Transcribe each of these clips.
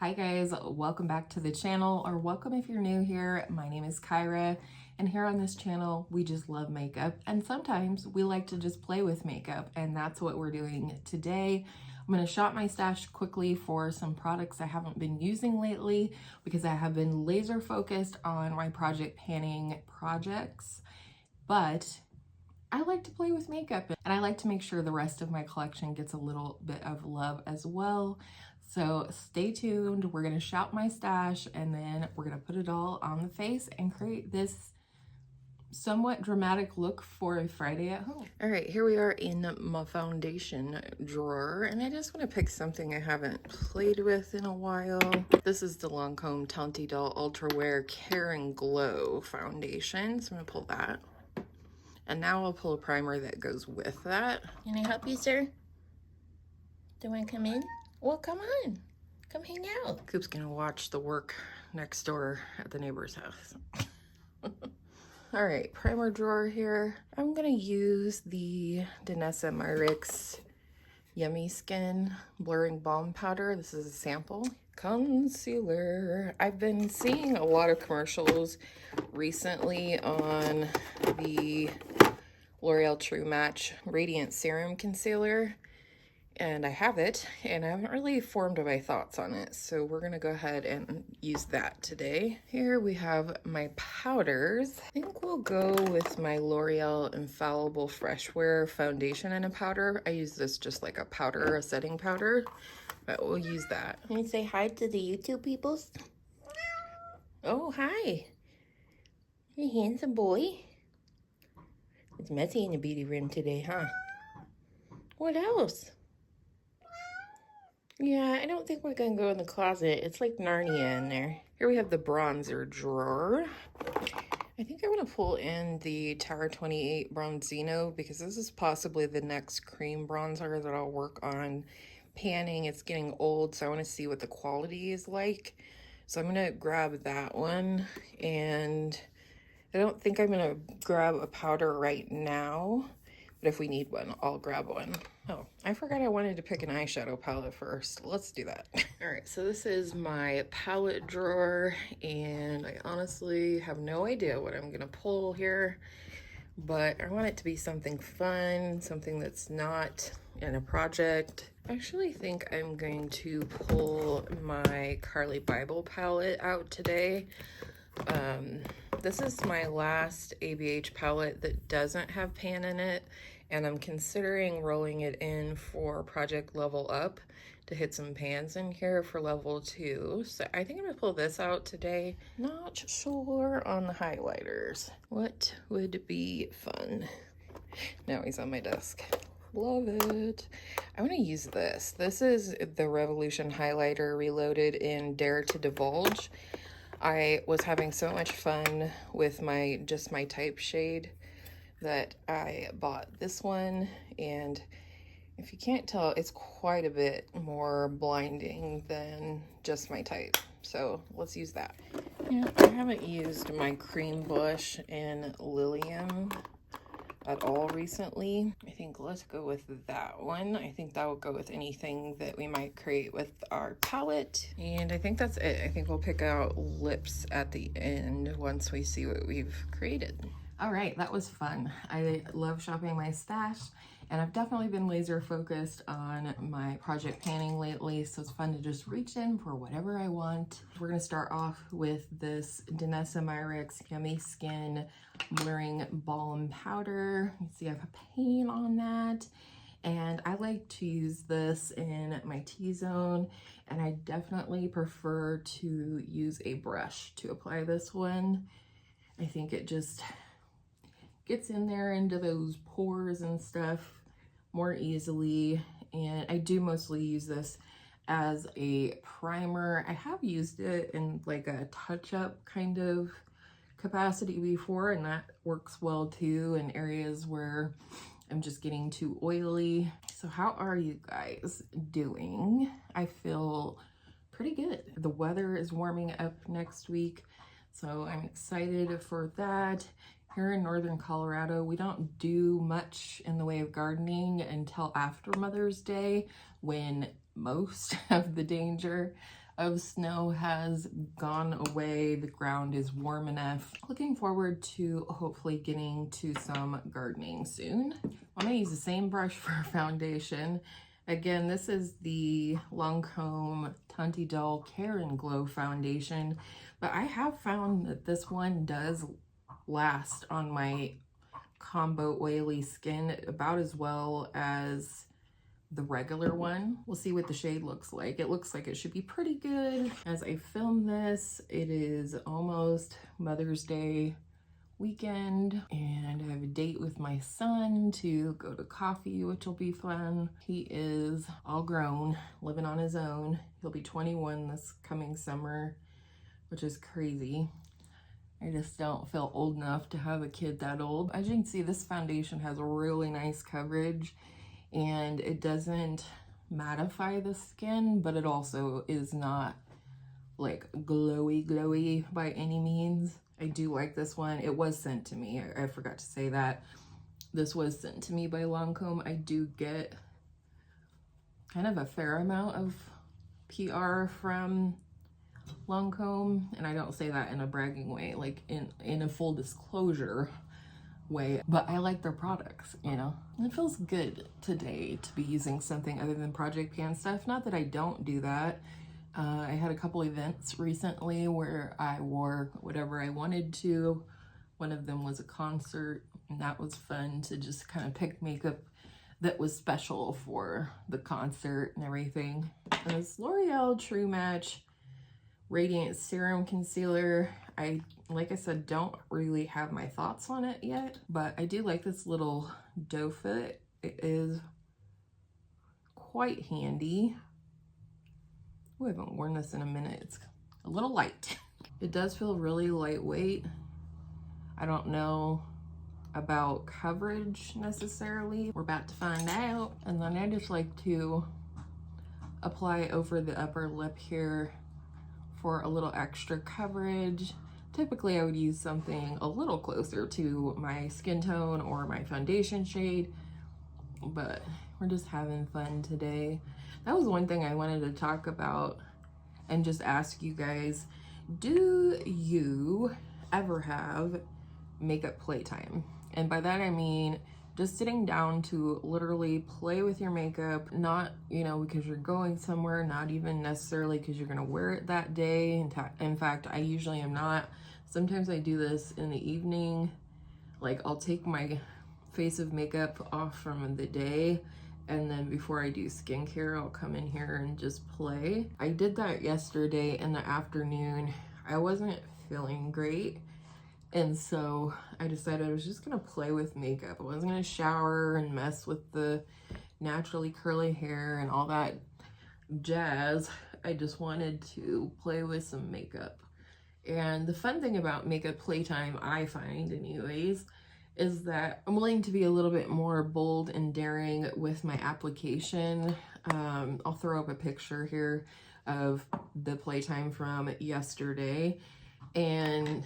Hi guys, welcome back to the channel, or welcome if you're new here. My name is Kyra, and here on this channel we just love makeup, and sometimes we like to just play with makeup, and that's what we're doing today. I'm going to shop my stash quickly for some products I haven't been using lately because I have been laser focused on my project panning projects, but I like to play with makeup and I like to make sure the rest of my collection gets a little bit of love as well. So stay tuned. We're going to shop my stash and then we're going to put it all on the face and create this somewhat dramatic look for a Friday at home. All right, here we are in my foundation drawer, and I just want to pick something I haven't played with in a while. This is the Lancome Idole Ultra Wear Care and Glow foundation, so I'm going to pull that. And now I'll pull a primer that goes with that. Can I help you, sir? Do you want to come in? Well, come on. Come hang out. Coop's gonna watch the work next door at the neighbor's house. All right, primer drawer here. I'm gonna use the Danessa Myricks Yummy Skin Blurring Balm Powder. This is a sample. Concealer. I've been seeing a lot of commercials recently on the L'Oreal True Match Radiant Serum Concealer, and I have it, and I haven't really formed my thoughts on it, so we're gonna go ahead and use that today. Here we have my powders. I think we'll go with my L'Oreal Infallible Freshwear foundation in a powder. I use this just like a powder, a setting powder, but we'll use that. Can you say hi to the YouTube peoples? Oh, hi. You handsome boy. It's messy in the beauty room today, huh? What else? Yeah, I don't think we're gonna go in the closet. It's like Narnia in there. Here we have the bronzer drawer. I think I want to pull in the Tower 28 Bronzino because this is possibly the next cream bronzer that I'll work on panning. It's getting old, so I want to see what the quality is like. So I'm gonna grab that one, and I don't think I'm gonna grab a powder right now, but if we need one, I'll grab one. Oh, I forgot I wanted to pick an eyeshadow palette first. Let's do that. All right, so this is my palette drawer, and I honestly have no idea what I'm gonna pull here, but I want it to be something fun, something that's not in a project. I actually think I'm going to pull my Carli Bybel palette out today. This is my last ABH palette that doesn't have pan in it, and I'm considering rolling it in for Project Level Up to hit some pans in here for level 2. So I think I'm gonna pull this out today. Not sure on the highlighters. What would be fun? Now he's on my desk. Love it. I want to use this. This is the Revolution highlighter reloaded in Dare to Divulge. I was having so much fun with my type shade that I bought this one, and if you can't tell, it's quite a bit more blinding than just my type. So let's use that. Yeah, I haven't used my cream blush in Lilium at all recently. I think let's go with that one. I think that will go with anything that we might create with our palette. And I think that's it. I think we'll pick out lips at the end once we see what we've created. All right, that was fun. I love shopping my stash, and I've definitely been laser focused on my project panning lately, so it's fun to just reach in for whatever I want. We're gonna start off with this Danessa Myricks Yummy Skin Blurring Balm Powder. You see I have a paint on that, and I like to use this in my T-zone, and I definitely prefer to use a brush to apply this one. I think it just gets in there into those pores and stuff more easily, and I do mostly use this as a primer. I have used it in like a touch-up kind of capacity before, and that works well too in areas where I'm just getting too oily. So how are you guys doing? I feel pretty good. The weather is warming up next week, so I'm excited for that. Here in northern Colorado, we don't do much in the way of gardening until after Mother's Day, when most of the danger of snow has gone away. The ground is warm enough. Looking forward to hopefully getting to some gardening soon. I'm gonna use the same brush for foundation. Again, this is the Lancome Teint Idole Care and Glow foundation, but I have found that this one does last on my combo oily skin about as well as the regular one. We'll see what the shade looks like. It looks like it should be pretty good. As I film this, it is almost Mother's Day weekend, and I have a date with my son to go to coffee, which will be fun. He is all grown, living on his own. He'll be 21 this coming summer, which is crazy. I just don't feel old enough to have a kid that old. As you can see, this foundation has a really nice coverage, and it doesn't mattify the skin, but it also is not like glowy by any means. I do like this one. It was sent to me. I forgot to say that. This was sent to me by Lancome. I do get kind of a fair amount of PR from Lancome, and I don't say that in a bragging way, like in a full disclosure way, but I like their products, you know. It feels good today to be using something other than Project Pan stuff. Not that I don't do that. I had a couple events recently where I wore whatever I wanted to. One of them was a concert, and that was fun to just kind of pick makeup that was special for the concert and everything. This L'Oreal True Match Radiant Serum Concealer. Like I said, don't really have my thoughts on it yet, but I do like this little doe foot. It is quite handy. Ooh, I haven't worn this in a minute. It's a little light. It does feel really lightweight. I don't know about coverage necessarily. We're about to find out. And then I just like to apply over the upper lip here for a little extra coverage. Typically I would use something a little closer to my skin tone or my foundation shade, but we're just having fun today. That was one thing I wanted to talk about and just ask you guys, do you ever have makeup playtime? And by that I mean just sitting down to literally play with your makeup, not, you know, because you're going somewhere, not even necessarily because you're gonna wear it that day. In fact, I usually am not. Sometimes I do this in the evening. Like, I'll take my face of makeup off from the day, and then before I do skincare, I'll come in here and just play. I did that yesterday in the afternoon. I wasn't feeling great, and so I decided I was just gonna play with makeup. I wasn't gonna shower and mess with the naturally curly hair and all that jazz. I just wanted to play with some makeup. And the fun thing about makeup playtime, I find anyways, is that I'm willing to be a little bit more bold and daring with my application. I'll throw up a picture here of the playtime from yesterday, and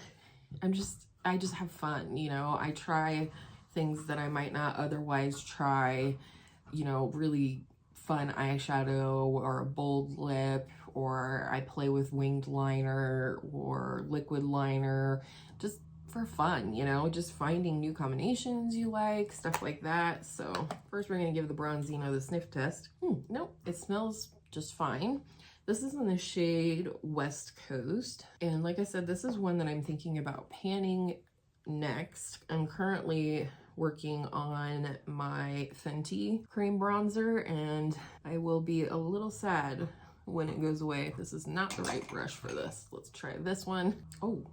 I just have fun, you know. I try things that I might not otherwise try, you know, really fun eyeshadow or a bold lip, or I play with winged liner or liquid liner, just for fun, you know, just finding new combinations you like, stuff like that. So first we're gonna give the Bronzino the sniff test. Nope, it smells just fine. This is in the shade West Coast. And like I said, this is one that I'm thinking about panning next. I'm currently working on my Fenty cream bronzer, and I will be a little sad when it goes away. This is not the right brush for this. Let's try this one. Oh,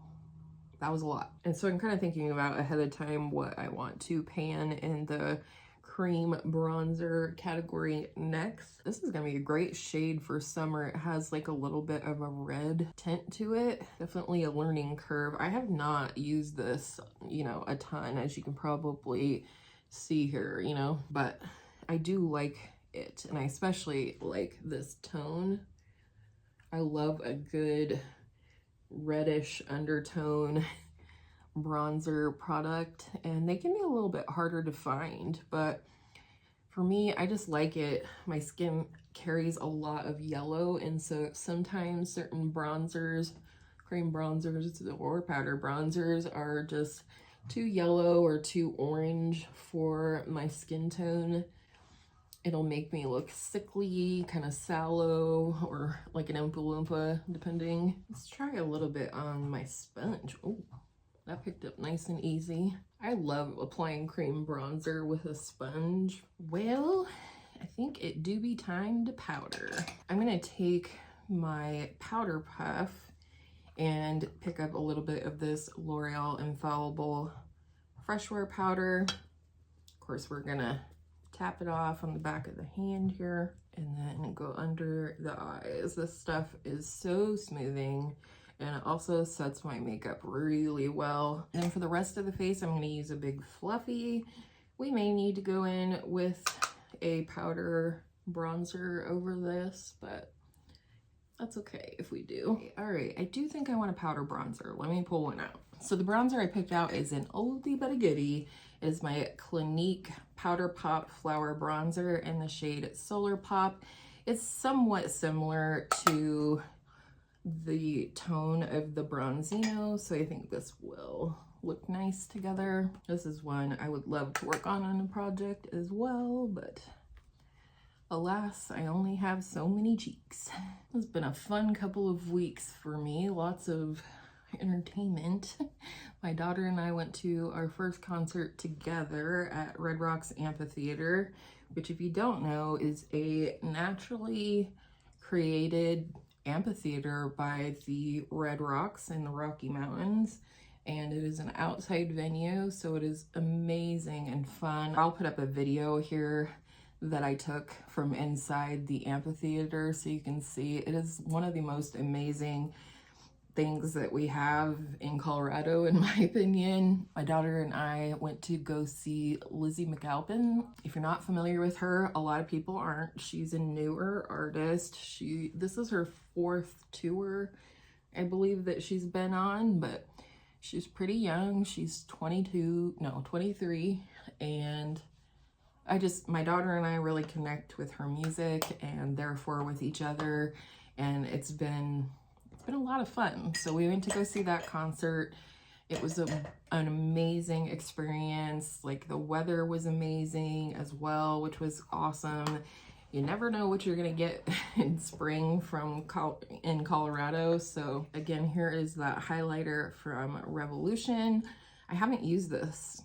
that was a lot. And so I'm kind of thinking about ahead of time what I want to pan in the cream bronzer category next. This is gonna be a great shade for summer. It has like a little bit of a red tint to it. Definitely a learning curve. I have not used this, you know, a ton, as you can probably see here, you know, but I do like it, and I especially like this tone. I love a good reddish undertone bronzer product, and they can be a little bit harder to find, but for me, I just like it. My skin carries a lot of yellow, and so sometimes certain bronzers, cream bronzers or powder bronzers, are just too yellow or too orange for my skin tone. It'll make me look sickly, kind of sallow, or like an Oompa Loompa, depending. Let's try a little bit on my sponge. Oh, that picked up nice and easy. I love applying cream bronzer with a sponge. Well, I think it do be time to powder. I'm gonna take my powder puff and pick up a little bit of this L'Oreal Infallible Freshwear powder. Of course, we're gonna tap it off on the back of the hand here and then go under the eyes. This stuff is so smoothing, and it also sets my makeup really well. And then for the rest of the face, I'm gonna use a big fluffy. We may need to go in with a powder bronzer over this, but that's okay if we do. All right, I do think I want a powder bronzer. Let me pull one out. So the bronzer I picked out is an oldie but a goodie. It is my Clinique Powder Pop Flower Bronzer in the shade Solar Pop. It's somewhat similar to the tone of the Bronzino, so I think this will look nice together. This is one I would love to work on a project as well, but alas, I only have so many cheeks. It's been a fun couple of weeks for me, lots of entertainment. My daughter and I went to our first concert together at Red Rocks Amphitheater, which, if you don't know, is a naturally created amphitheater by the Red Rocks in the Rocky Mountains. And it is an outside venue, so it is amazing and fun. I'll put up a video here that I took from inside the amphitheater so you can see. It is one of the most amazing things that we have in Colorado, in my opinion. My daughter and I went to go see Lizzie McAlpin. If you're not familiar with her, a lot of people aren't. She's a newer artist. This is her 4th tour, I believe, that she's been on, but she's pretty young. She's 23, and my daughter and I really connect with her music and therefore with each other, and it's been a lot of fun. So we went to go see that concert. It was an amazing experience. Like, the weather was amazing as well, which was awesome. You never know what you're gonna get in spring in Colorado. So again, here is that highlighter from Revolution. I haven't used this,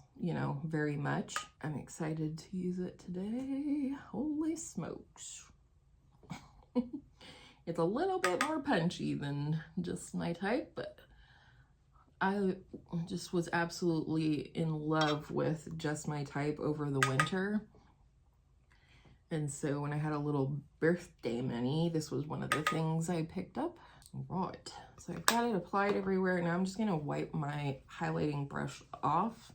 very much. I'm excited to use it today. Holy smokes. It's a little bit more punchy than just my type, but I just was absolutely in love with Just My Type over the winter. And so when I had a little birthday mini, this was one of the things I picked up. Right, so I've got it applied everywhere. Now I'm just gonna wipe my highlighting brush off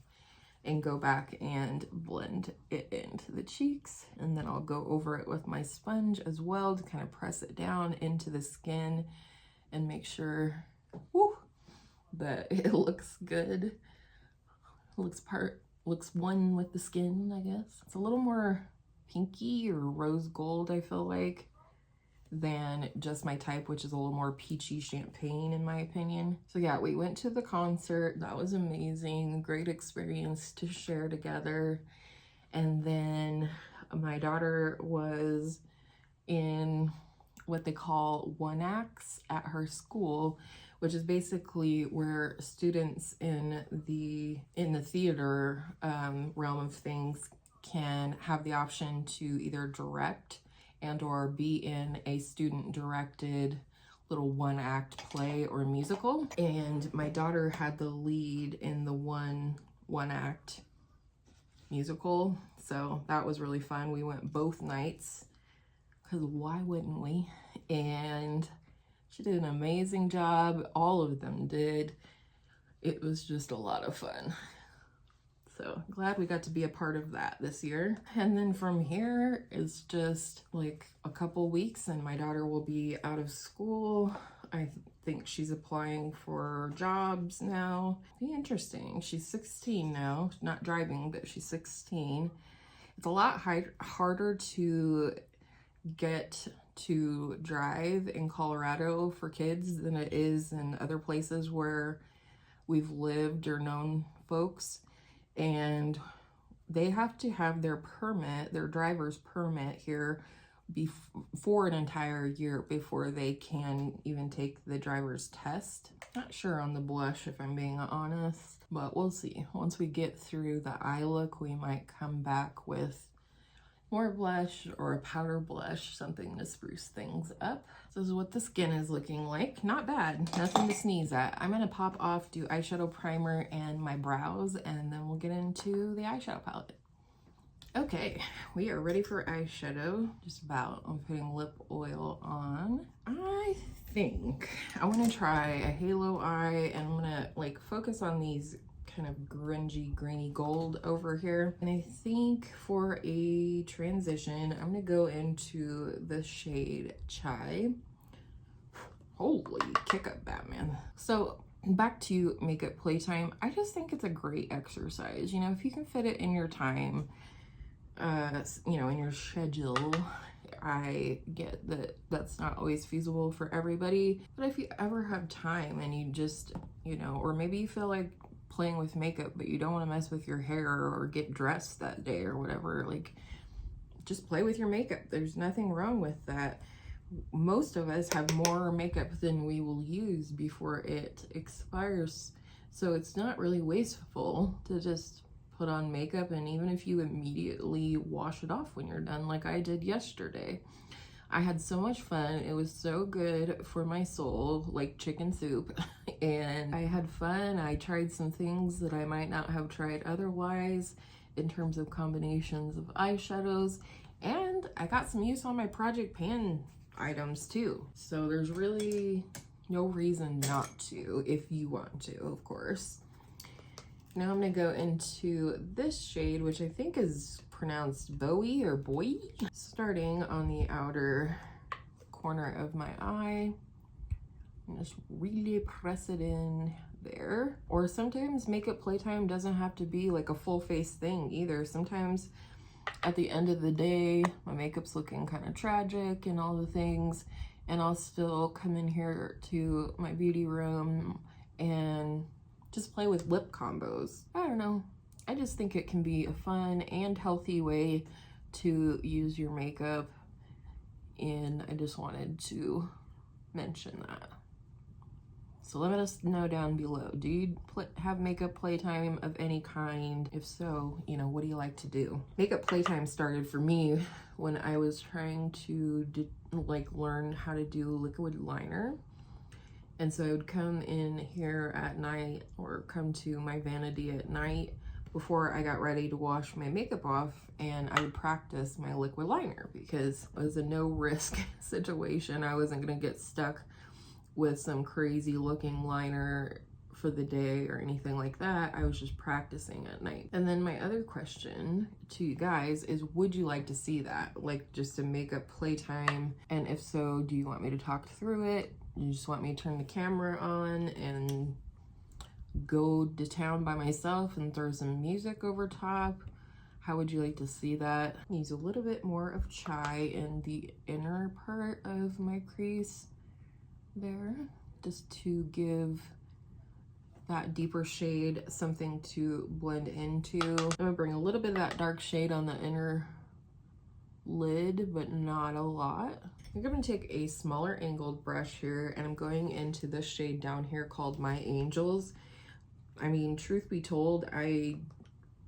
and go back and blend it into the cheeks. And then I'll go over it with my sponge as well to kind of press it down into the skin and make sure that it looks good. Looks one with the skin, I guess. It's a little more pinky or rose gold, I feel like, than Just My Type, which is a little more peachy champagne in my opinion. So yeah, we went to the concert. That was amazing. Great experience to share together. And then my daughter was in what they call one acts at her school, which is basically where students in the theater realm of things can have the option to either direct and or be in a student-directed little one-act play or musical. And my daughter had the lead in the one-act musical, so that was really fun. We went both nights, because why wouldn't we? And she did an amazing job. All of them did. It was just a lot of fun. So glad we got to be a part of that this year. And then from here is just like a couple weeks and my daughter will be out of school. I think she's applying for jobs now. Be interesting. She's 16 now, not driving, but she's 16. It's a lot harder to get to drive in Colorado for kids than it is in other places where we've lived or known folks. And they have to have their permit, their driver's permit here for an entire year before they can even take the driver's test. Not sure on the blush if I'm being honest, but we'll see. Once we get through the eye look, we might come back with more blush or a powder blush, something to spruce things up. So this is what the skin is looking like. Not bad, nothing to sneeze at. I'm gonna pop off, do eyeshadow primer and my brows, and then we'll get into the eyeshadow palette. Okay, we are ready for eyeshadow. Just about. I'm putting lip oil on. I think I want to try a halo eye, and I'm gonna like focus on these kind of grungy greeny gold over here. And I think for a transition, I'm gonna go into the shade Chai. Holy kick up, Batman. So back to makeup playtime. I just think it's a great exercise. You know, if you can fit it in your time, you know, in your schedule. I get that that's not always feasible for everybody, but if you ever have time and you just, you know, or maybe you feel like playing with makeup but you don't want to mess with your hair or get dressed that day or whatever, like just play with your makeup. There's nothing wrong with that. Most of us have more makeup than we will use before it expires, so it's not really wasteful to just put on makeup. And even if you immediately wash it off when you're done, like I did yesterday, I had so much fun. It was so good for my soul, like chicken soup. And I had fun. I tried some things that I might not have tried otherwise in terms of combinations of eyeshadows, and I got some use on my project pan items too. So there's really no reason not to if you want to, of course. Now I'm gonna go into this shade, which I think is pronounced Bowie or Boy. Starting on the outer corner of my eye, and just really press it in there. Or sometimes makeup playtime doesn't have to be like a full face thing either. Sometimes at the end of the day, my makeup's looking kind of tragic and all the things, and I'll still come in here to my beauty room and just play with lip combos. I don't know. I just think it can be a fun and healthy way to use your makeup, and I just wanted to mention that. So let us know down below. Do you have makeup playtime of any kind? If so, you know, what do you like to do? Makeup playtime started for me when I was trying to learn how to do liquid liner. And so I would come in here at night or come to my vanity at night before I got ready to wash my makeup off, and I would practice my liquid liner because it was a no risk situation. I wasn't gonna get stuck with some crazy looking liner for the day or anything like that. I was just practicing at night. And then my other question to you guys is, would you like to see that? Like just a makeup playtime? And if so, do you want me to talk through it? You just want me to turn the camera on and go to town by myself and throw some music over top? How would you like to see that? Use a little bit more of Chai in the inner part of my crease there, just to give that deeper shade something to blend into. I'm gonna bring a little bit of that dark shade on the inner lid, but not a lot. I'm gonna take a smaller angled brush here, and I'm going into this shade down here called My Angels. I mean, truth be told, I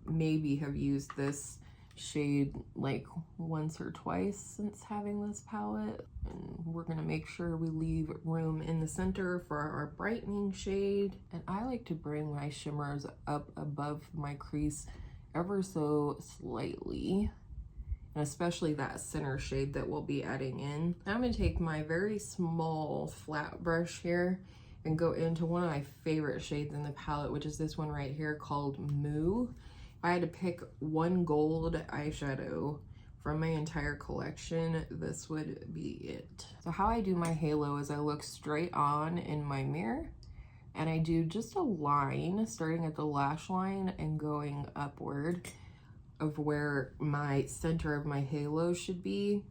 maybe have used this shade like once or twice since having this palette, and we're gonna make sure we leave room in the center for our brightening shade. And I like to bring my shimmers up above my crease ever so slightly, and especially that center shade that we'll be adding in. Now I'm gonna take my very small flat brush here and go into one of my favorite shades in the palette, which is this one right here called Moo. If I had to pick one gold eyeshadow from my entire collection, this would be it. So how I do my halo is I look straight on in my mirror, and I do just a line starting at the lash line and going upward of where my center of my halo should be.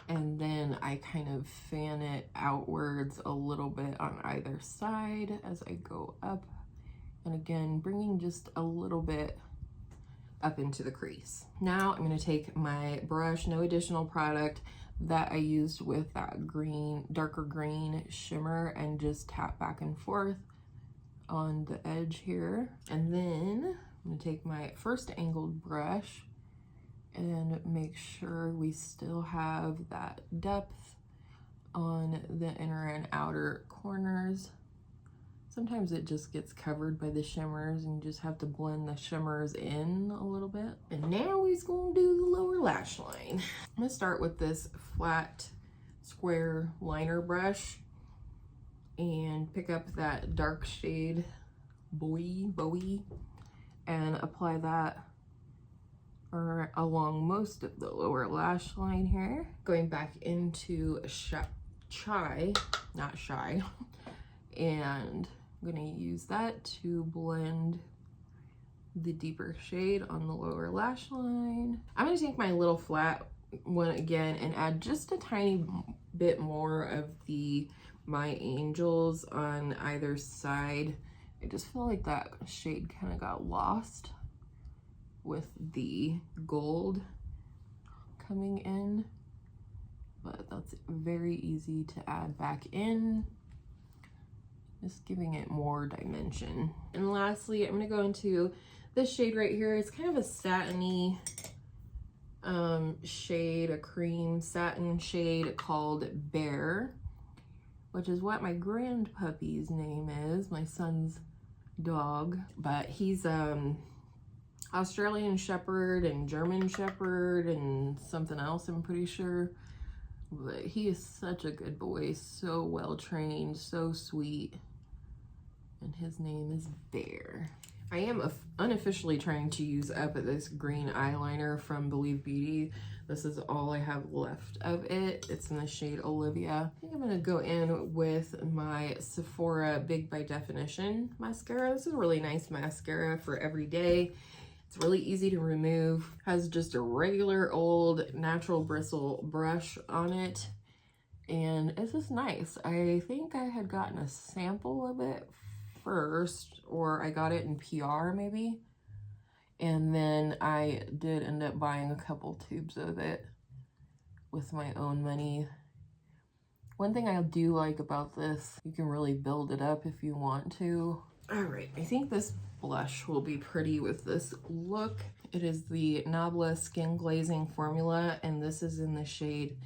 And then I kind of fan it outwards a little bit on either side as I go up. And again, bringing just a little bit up into the crease. Now I'm going to take my brush, no additional product, that I used with that green, darker green shimmer, and just tap back and forth on the edge here. And then I'm going to take my first angled brush and make sure we still have that depth on the inner and outer corners. Sometimes it just gets covered by the shimmers and you just have to blend the shimmers in a little bit. And now we're gonna do the lower lash line. I'm gonna start with this flat square liner brush and pick up that dark shade Bowie and apply that along most of the lower lash line here. Going back into not shy, and I'm gonna use that to blend the deeper shade on the lower lash line. I'm gonna take my little flat one again and add just a tiny bit more of the My Angels on either side. I just feel like that shade kind of got lost with the gold coming in, but that's very easy to add back in, just giving it more dimension. And lastly, I'm gonna go into this shade right here. It's kind of a satiny shade, a cream satin shade called Bear, which is what my grand puppy's name is, my son's dog, but he's Australian Shepherd and German Shepherd and something else, I'm pretty sure. But he is such a good boy, so well trained, so sweet. And his name is Bear. I am unofficially trying to use up this green eyeliner from Believe Beauty. This is all I have left of it. It's in the shade Olivia. I think I'm gonna go in with my Sephora Big by Definition mascara. This is a really nice mascara for every day. It's really easy to remove, has just a regular old natural bristle brush on it, and it's just nice. I think I had gotten a sample of it first, or I got it in PR maybe, and then I did end up buying a couple tubes of it with my own money. One thing I do like about this, you can really build it up if you want to. All right, I think this blush will be pretty with this look. It is the Nabla Skin Glazing formula, and this is in the shade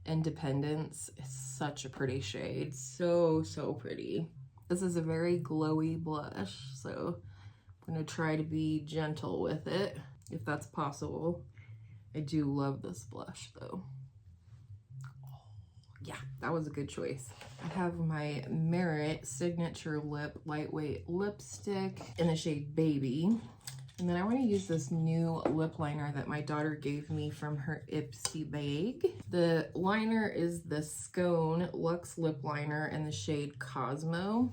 Independence. It's such a pretty shade, so pretty. This is a very glowy blush, so I'm gonna try to be gentle with it if that's possible. I do love this blush though. Yeah, that was a good choice. I have my Merit Signature Lip Lightweight Lipstick in the shade Baby. And then I want to use this new lip liner that my daughter gave me from her Ipsy bag. The liner is the Scone Luxe Lip Liner in the shade Cosmo.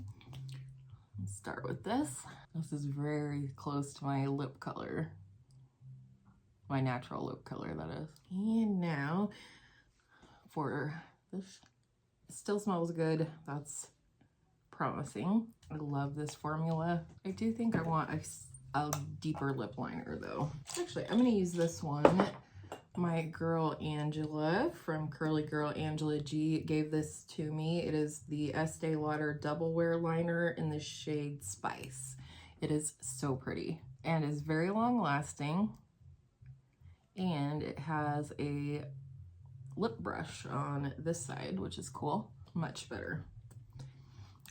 Let's start with this. This is very close to my lip color. My natural lip color, that is. And now for this, it still smells good. That's promising. I love this formula. I do think I want a deeper lip liner though. Actually, I'm gonna use this one. My girl Angela from Curly Girl Angela G gave this to me. It is the Estee Lauder Double Wear Liner in the shade Spice. It is so pretty and is very long lasting, and it has a lip brush on this side, which is cool. Much better.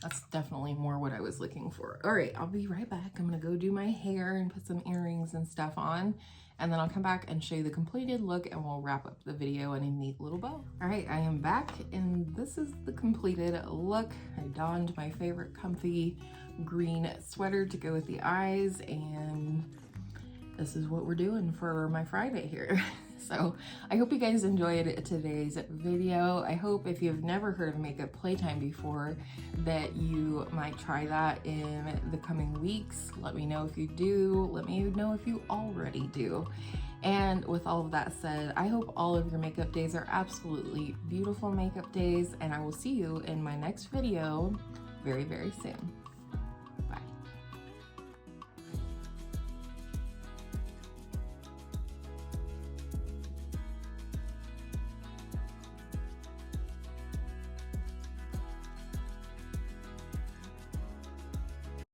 That's definitely more what I was looking for. All right, I'll be right back. I'm gonna go do my hair and put some earrings and stuff on, and then I'll come back and show you the completed look, and we'll wrap up the video in a neat little bow. All right, I am back, and this is the completed look. I donned my favorite comfy green sweater to go with the eyes, and this is what we're doing for my Friday here. So I hope you guys enjoyed today's video. I hope if you've never heard of Makeup Playtime before that you might try that in the coming weeks. Let me know if you do. Let me know if you already do. And with all of that said, I hope all of your makeup days are absolutely beautiful makeup days, and I will see you in my next video very, very soon.